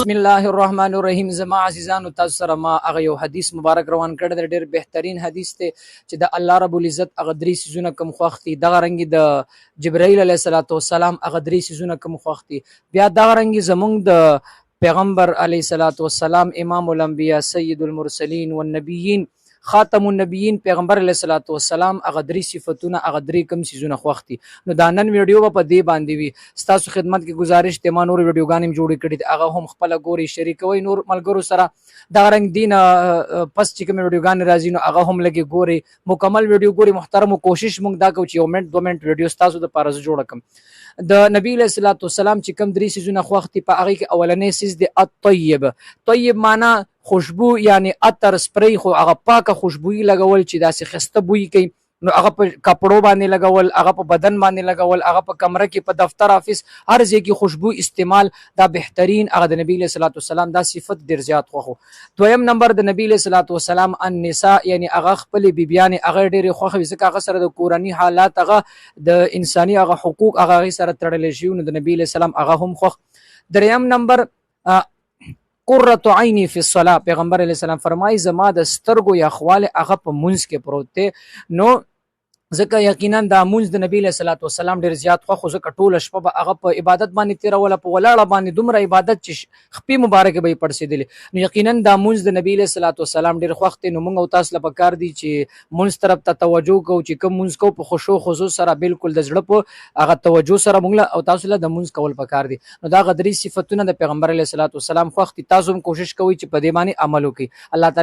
بسم الله الرحمن الرحیم. زما عزیزانو تاسو سره ما هغه یو حدیث مبارک روان کړی دی، ډېر بهترین حدیث دی چې د الله رب العزت هغه درې څیزونه کوم خوښ دي، دغه رنګې د جبرائیل علیه السلام هغه درې څیزونه کوم خوښ دي، بیا دغه رنګې زمونږ د پیغمبر علیه السلام امام الانبیاء سید المرسلین والنبیین خاتم النبیین پیغمبر علیه السلام هغه درې صفتونه هغه درې کوم څیزونه خوښ دي. نو دا نن ویډیو به په دې باندې وي. ستاسو خدمت کې گزارش دی، ما نور ویډیوګانې هم جوړې کړي دي، هغه هم خپله ګورئ، شریکوئ نور ملګرو سره. دغه رنګ دین پس چې کومې ویډیوګانې راځي نو هغه هم لږې ګورئ، مکمل ویډیو ګورئ. محترمو کوشش موږ دا کوو چې 1 منټ 2 منټ ویډیو ستاسو دپاره زه جوړه کړم. د نبی علیه السلام چې کوم درې څیزونه خوښ دي، په هغې کې اولنی څیز دی الطیب. طیب معنا خوشبو، یعنی عطر سپری، خو هغه پاکه خوشبویي لګول چې داسې ښایسته بوی کوي، نو هغه په کپړو باندې لګول، هغه په بدن باندې لګول، هغه په کمره کې، په دفتر آفیس هر ځای کې خوشبو استعمال، دا بهترین هغه د نبی علیه السلام دا صفت ډېر زیات خوښ. دویم نمبر د نبی علیه السلام النساء، یعنی هغه خپلې بیبیانې هغه ډېرې خوښوي، ځکه هغه سره د کورني حالات، هغه د انساني هغه حقوق هغه هغې سره تړلی شوي، نو د نبی علیه السلام هغه هم خوښ. دریم نمبر قرۃ عینی فی الصلاة، پیغمبر علیه السلام فرمایي زما د سترګو یخوالی هغه په مونځ کې پروت دی. نو ځکه یقینا دا مونځ د نبی علیه السلام ډېر زیات خوښ و، ځکه ټوله شپه به هغه په عبادت باندې تېروله، په ولاړه باندې دومره عبادت چې خپې مبارکې به یې پړسېدلې. نو یقینا دا مونځ د نبی علیه السلام ډېر خوښ دی. نو موږ او تاسو له پکار دي چې مونځ طرف ته توجه کوو، چې کوم مونځ کوو په خشوع خضوع سره، بالکل د زړه په هغه توجه سره موږ او تاسو له د مونځ کول پکار دي. نو دا هغه درې صفتونه د پیغمبر علیه السلام خوښ دي. تاسو هم کوشش کوئ چې په دې باندې عمل وکړئ. الله تعالی